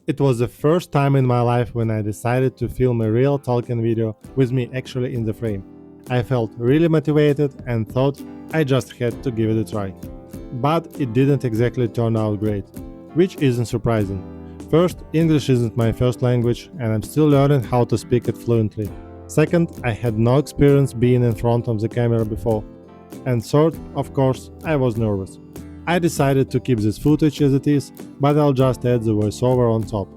It was the first time in my life when I decided to film a real talking video with me actually in the frame. I felt really motivated and thought I just had to give it a try. But it didn't exactly turn out great, which isn't surprising. First, English isn't my first language and I'm still learning how to speak it fluently. Second, I had no experience being in front of the camera before. And third, of course, I was nervous. I decided to keep this footage as it is, but I'll just add the voiceover on top.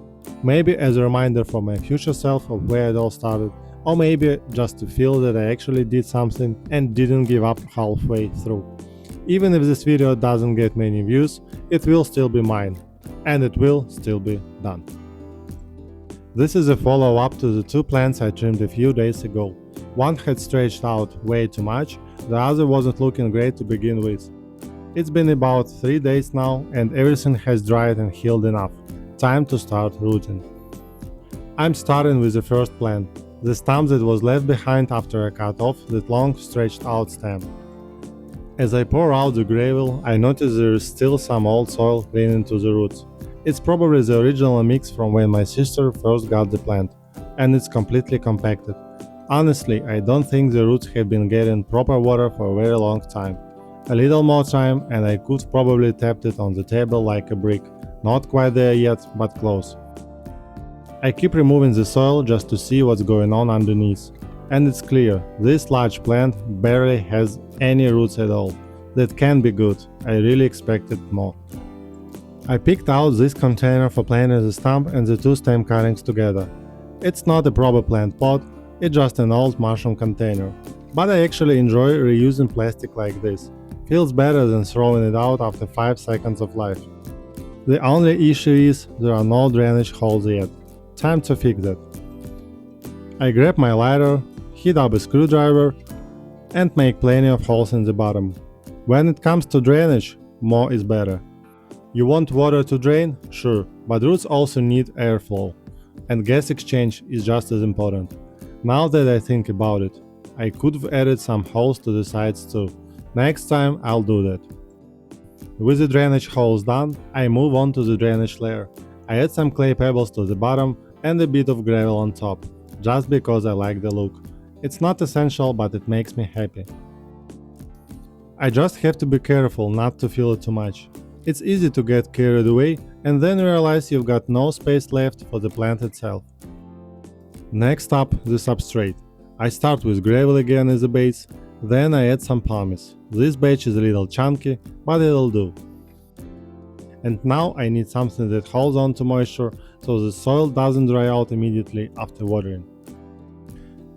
Maybe as a reminder for my future self of where it all started, or maybe just to feel that I actually did something and didn't give up halfway through. Even if this video doesn't get many views, it will still be mine, and it will still be done. This is a follow-up to the two plants I trimmed a few days ago. One had stretched out way too much, the other wasn't looking great to begin with. It's been about 3 days now and everything has dried and healed enough. Time to start rooting. I'm starting with the first plant, the stump that was left behind after I cut off that long stretched out stem. As I pour out the gravel, I notice there is still some old soil clinging to the roots. It's probably the original mix from when my sister first got the plant, and it's completely compacted. Honestly, I don't think the roots have been getting proper water for a very long time. A little more time and I could probably tap it on the table like a brick. Not quite there yet, but close. I keep removing the soil just to see what's going on underneath. And it's clear, this large plant barely has any roots at all. That can be good, I really expected more. I picked out this container for planting the stump and the two stem cuttings together. It's not a proper plant pot, it's just an old mushroom container. But I actually enjoy reusing plastic like this. Feels better than throwing it out after 5 seconds of life. The only issue is there are no drainage holes yet. Time to fix that. I grab my lighter, heat up a screwdriver, and make plenty of holes in the bottom. When it comes to drainage, more is better. You want water to drain? Sure, but roots also need airflow, and gas exchange is just as important. Now that I think about it, I could have added some holes to the sides too. Next time I'll do that. With the drainage holes done, I move on to the drainage layer. I add some clay pebbles to the bottom and a bit of gravel on top, just because I like the look. It's not essential, but it makes me happy. I just have to be careful not to fill it too much. It's easy to get carried away and then realize you've got no space left for the plant itself. Next up, the substrate. I start with gravel again as a base, then I add some pumice. This batch is a little chunky, but it'll do. And now I need something that holds on to moisture so the soil doesn't dry out immediately after watering.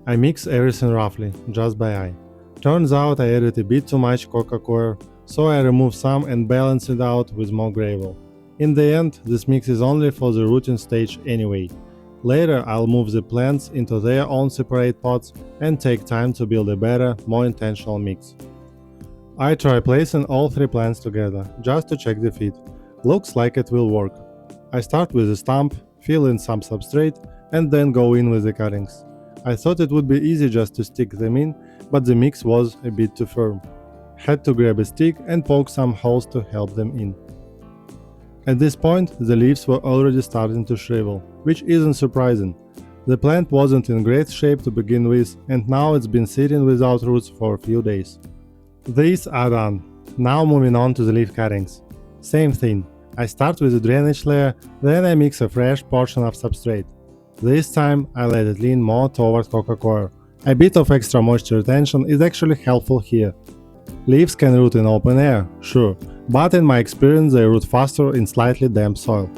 I mix everything roughly, just by eye. Turns out I added a bit too much coca coir, so I remove some and balance it out with more gravel. In the end, this mix is only for the rooting stage anyway. Later I'll move the plants into their own separate pots and take time to build a better, more intentional mix. I try placing all 3 plants together, just to check the fit. Looks like it will work. I start with a stump, fill in some substrate, and then go in with the cuttings. I thought it would be easy just to stick them in, but the mix was a bit too firm. Had to grab a stick and poke some holes to help them in. At this point, the leaves were already starting to shrivel, which isn't surprising. The plant wasn't in great shape to begin with, and now it's been sitting without roots for a few days. These are done. Now moving on to the leaf cuttings. Same thing. I start with the drainage layer, then I mix a fresh portion of substrate. This time I let it lean more toward coca coir. A bit of extra moisture retention is actually helpful here. Leaves can root in open air, sure, but in my experience they root faster in slightly damp soil.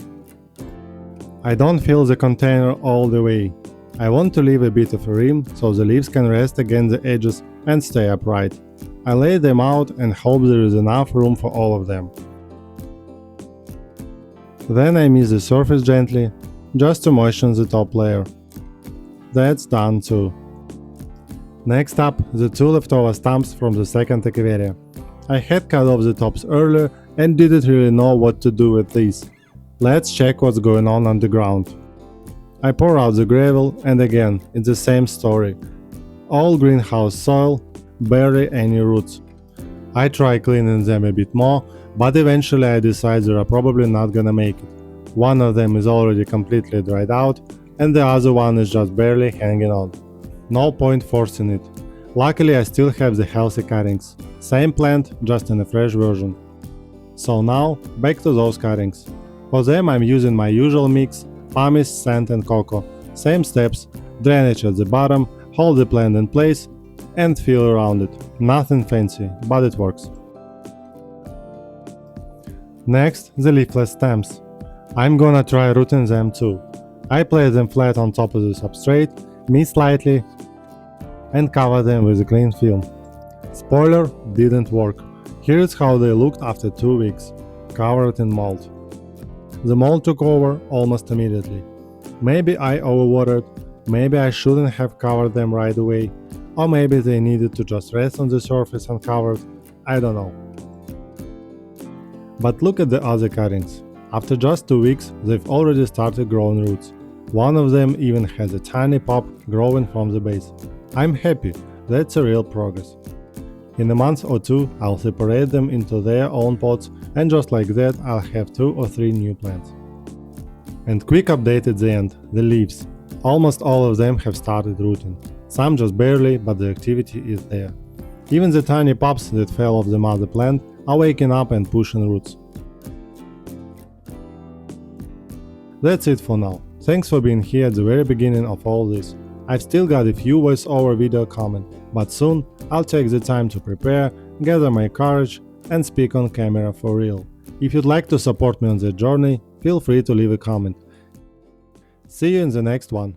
I don't fill the container all the way. I want to leave a bit of a rim so the leaves can rest against the edges and stay upright. I lay them out and hope there is enough room for all of them. Then I mist the surface gently, just to moisten the top layer. That's done too. Next up, the 2 leftover stumps from the second echeveria. I had cut off the tops earlier and didn't really know what to do with these. Let's check what's going on underground. I pour out the gravel and again, it's the same story. All greenhouse soil, barely any roots. I try cleaning them a bit more, but eventually I decide they are probably not gonna make it. One of them is already completely dried out, and the other one is just barely hanging on. No point forcing it. Luckily, I still have the healthy cuttings. Same plant, just in a fresh version. So now, back to those cuttings. For them I'm using my usual mix: pumice, sand and cocoa. Same steps: drainage at the bottom, hold the plant in place and feel around it. Nothing fancy, but it works. Next, the leafless stems. I'm gonna try rooting them too. I place them flat on top of the substrate, mist lightly, and cover them with a clean film. Spoiler, didn't work. Here is how they looked after 2 weeks, covered in mold. The mold took over almost immediately. Maybe I overwatered, maybe I shouldn't have covered them right away, or maybe they needed to just rest on the surface uncovered, I don't know. But look at the other cuttings. After just 2 weeks, they've already started growing roots. One of them even has a tiny pop growing from the base. I'm happy, that's a real progress. In a month or two, I'll separate them into their own pots, and just like that I'll have 2 or 3 new plants. And quick update at the end, the leaves. Almost all of them have started rooting. Some just barely, but the activity is there. Even the tiny pops that fell off the mother plant are waking up and pushing roots. That's it for now. Thanks for being here at the very beginning of all this. I've still got a few voiceover video coming, but soon I'll take the time to prepare, gather my courage, and speak on camera for real. If you'd like to support me on that journey, feel free to leave a comment. See you in the next one.